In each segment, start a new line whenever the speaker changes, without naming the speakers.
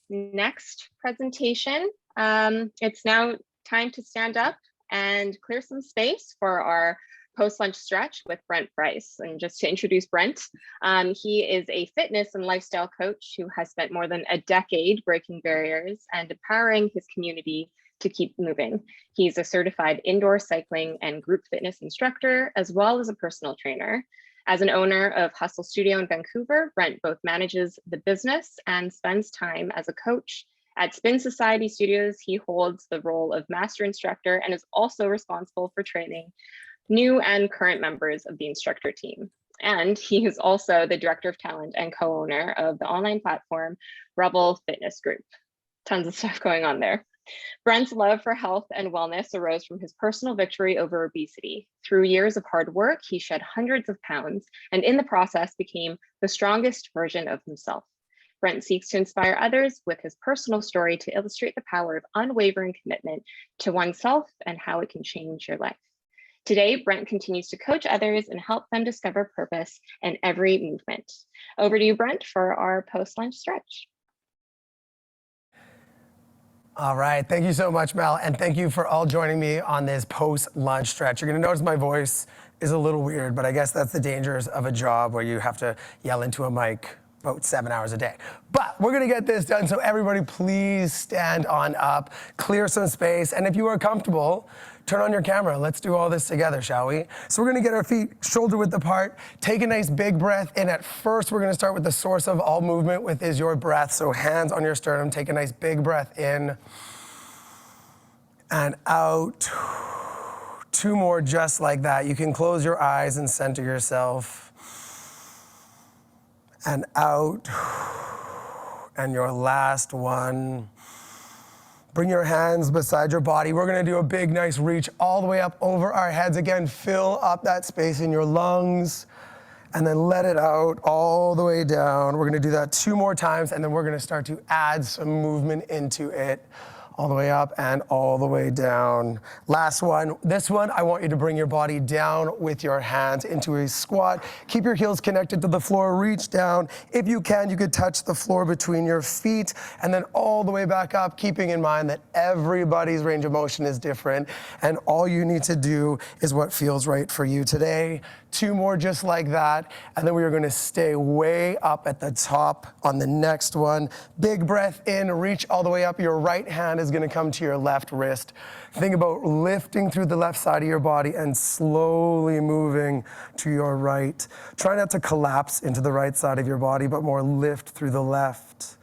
Next presentation, it's now time to stand up and clear some space for our post-lunch stretch with Brent Bryce. And just to introduce Brent, he is a fitness and lifestyle coach who has spent more than a decade breaking barriers and empowering his community to keep moving. He's a certified indoor cycling and group fitness instructor, as well as a personal trainer. As an owner of Hustle Studio in Vancouver, Brent both manages the business and spends time as a coach. At Spin Society Studios, he holds the role of master instructor and is also responsible for training new and current members of the instructor team. And he is also the director of talent and co-owner of the online platform Rebel Fitness Group. Tons of stuff going on there. Brent's love for health and wellness arose from his personal victory over obesity. Through years of hard work, he shed hundreds of pounds and in the process became the strongest version of himself. Brent seeks to inspire others with his personal story to illustrate the power of unwavering commitment to oneself and how it can change your life. Today, Brent continues to coach others and help them discover purpose in every movement. Over to you, Brent, for our post-lunch stretch.
All right, thank you so much, Mel, and thank you for all joining me on this post-lunch stretch. You're gonna notice my voice is a little weird, but I guess that's the dangers of a job where you have to yell into a mic about 7 hours a day. But we're gonna get this done, so everybody please stand on up, clear some space, and if you are comfortable, turn on your camera. Let's do all this together, shall we? So we're gonna get our feet shoulder width apart, take a nice big breath in. At first, we're gonna start with the source of all movement, which is your breath. So hands on your sternum, take a nice big breath in and out. 2 more just like that. You can close your eyes and center yourself. And out, and your last one. Bring your hands beside your body. We're gonna do a big, nice reach all the way up over our heads. Again, fill up that space in your lungs, and then let it out all the way down. We're gonna do that 2 more times, and then we're gonna start to add some movement into it. All the way up and all the way down. Last one. This one, I want you to bring your body down with your hands into a squat. Keep your heels connected to the floor. Reach down. If you can, you could touch the floor between your feet and then all the way back up, keeping in mind that everybody's range of motion is different and all you need to do is what feels right for you today. 2 more just like that, and then we are gonna stay way up at the top on the next one. Big breath in, reach all the way up. Your right hand is gonna come to your left wrist. Think about lifting through the left side of your body and slowly moving to your right. Try not to collapse into the right side of your body, but more lift through the left.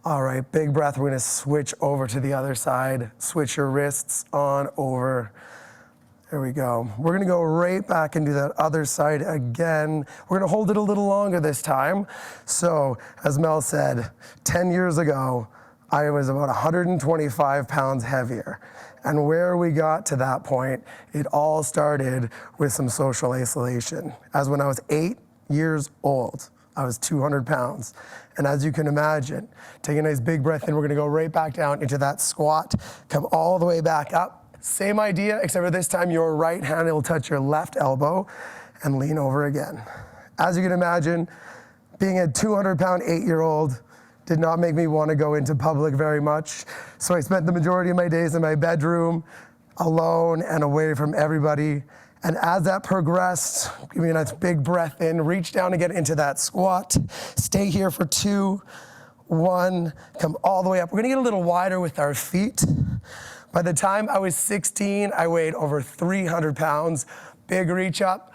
All right, big breath. We're gonna switch over to the other side. Switch your wrists on over. There we go. We're gonna go right back and do that other side again. We're gonna hold it a little longer this time. So, as Mel said, 10 years ago, I was about 125 pounds heavier. And where we got to that point, it all started with some social isolation. As when I was 8 years old, I was 200 pounds. And as you can imagine, take a nice big breath in. We're gonna go right back down into that squat, come all the way back up. Same idea, except for this time your right hand will touch your left elbow and lean over again. As you can imagine, being a 200-pound 8-year-old did not make me want to go into public very much. So I spent the majority of my days in my bedroom, alone and away from everybody. And as that progressed, give me a nice big breath in, reach down and get into that squat. Stay here for 2, 1, come all the way up. We're gonna get a little wider with our feet. By the time I was 16, I weighed over 300 pounds. Big reach up,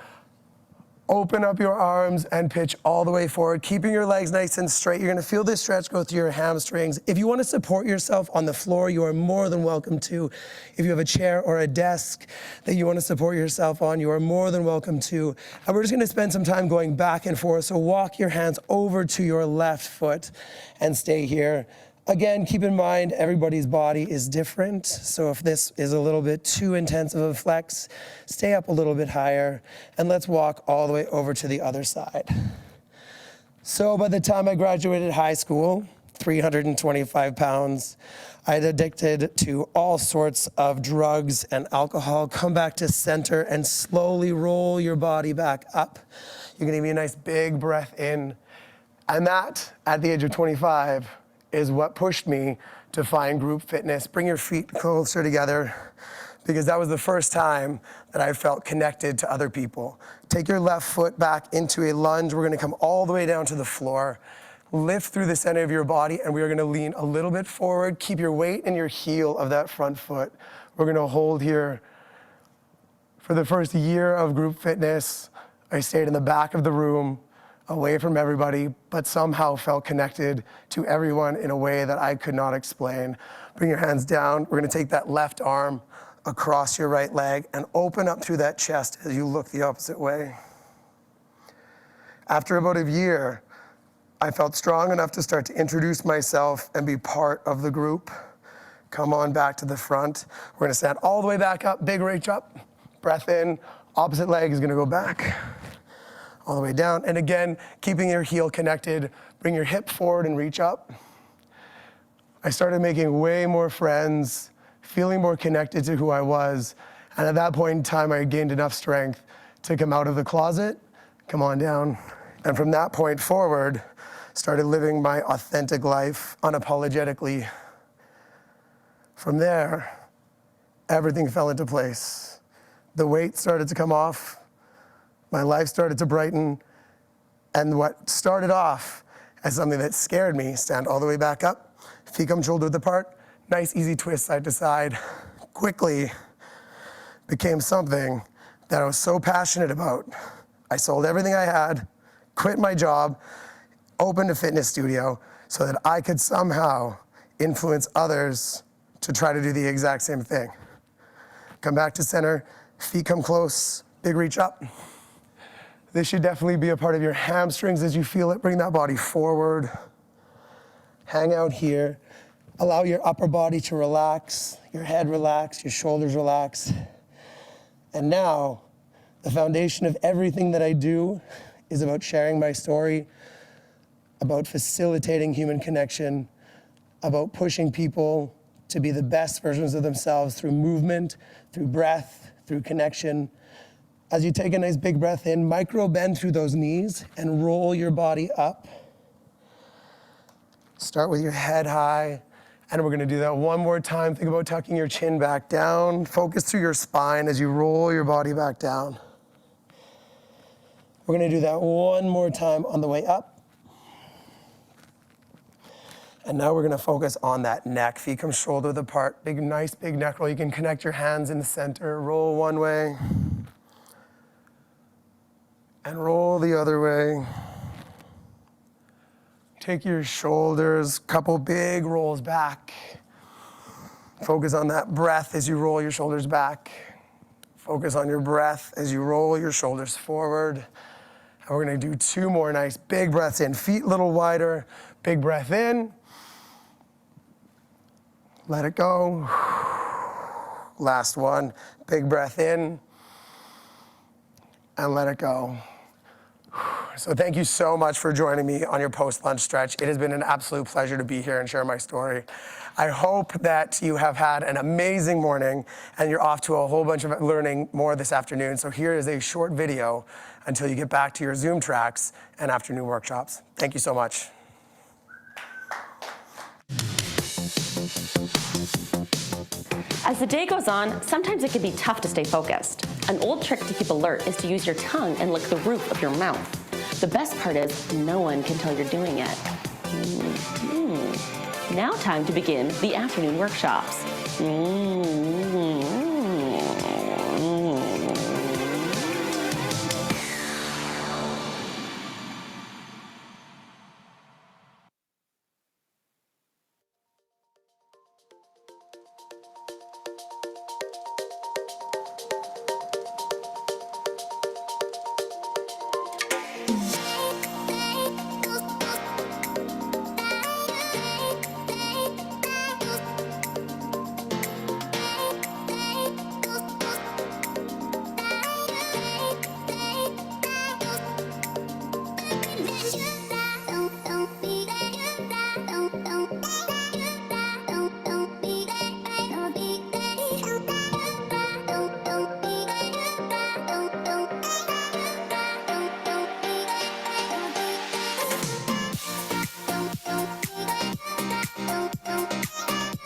open up your arms and pitch all the way forward, keeping your legs nice and straight. You're gonna feel this stretch go through your hamstrings. If you wanna support yourself on the floor, you are more than welcome to. If you have a chair or a desk that you wanna support yourself on, you are more than welcome to. And we're just gonna spend some time going back and forth. So walk your hands over to your left foot and stay here. Again, keep in mind, everybody's body is different. So if this is a little bit too intense of a flex, stay up a little bit higher and let's walk all the way over to the other side. So by the time I graduated high school, 325 pounds, I had addicted to all sorts of drugs and alcohol. Come back to center and slowly roll your body back up. You're gonna give me a nice big breath in. And that, at the age of 25, is what pushed me to find group fitness. Bring your feet closer together, because that was the first time that I felt connected to other people. Take your left foot back into a lunge. We're gonna come all the way down to the floor. Lift through the center of your body, and we are gonna lean a little bit forward. Keep your weight in your heel of that front foot. We're gonna hold here. For the first year of group fitness, I stayed in the back of the room, away from everybody, but somehow felt connected to everyone in a way that I could not explain. Bring your hands down. We're gonna take that left arm across your right leg and open up through that chest as you look the opposite way. After about a year, I felt strong enough to start to introduce myself and be part of the group. Come on back to the front. We're gonna stand all the way back up, big reach up, breath in, opposite leg is gonna go back, all the way down. And again, keeping your heel connected, bring your hip forward and reach up. I started making way more friends, feeling more connected to who I was. And at that point in time, I gained enough strength to come out of the closet, come on down. And from that point forward, started living my authentic life unapologetically. From there, everything fell into place. The weight started to come off, my life started to brighten, and what started off as something that scared me, stand all the way back up, feet come shoulder width apart, nice easy twist side to side, quickly became something that I was so passionate about. I sold everything I had, quit my job, opened a fitness studio so that I could somehow influence others to try to do the exact same thing. Come back to center, feet come close, big reach up. This should definitely be a part of your hamstrings as you feel it. Bring that body forward. Hang out here. Allow your upper body to relax, your head relax, your shoulders relax. And now, the foundation of everything that I do is about sharing my story, about facilitating human connection, about pushing people to be the best versions of themselves through movement, through breath, through connection. As you take a nice big breath in, micro bend through those knees and roll your body up. Start with your head high, and we're gonna do that one more time. Think about tucking your chin back down. Focus through your spine as you roll your body back down. We're gonna do that one more time on the way up. And now we're gonna focus on that neck. Feet come shoulder width apart. Big, nice big neck roll. You can connect your hands in the center. Roll one way. And roll the other way. Take your shoulders, couple big rolls back. Focus on that breath as you roll your shoulders back. Focus on your breath as you roll your shoulders forward. And we're gonna do two more nice big breaths in. Feet a little wider, big breath in. Let it go. Last one, big breath in. And let it go. So thank you so much for joining me on your post-lunch stretch. It has been an absolute pleasure to be here and share my story. I hope that you have had an amazing morning and you're off to a whole bunch of learning more this afternoon. So here is a short video until you get back to your Zoom tracks and afternoon workshops. Thank you so much.
As the day goes on, sometimes it can be tough to stay focused. An old trick to keep alert is to use your tongue and lick the roof of your mouth. The best part is no one can tell you're doing it. Now time to begin the afternoon workshops.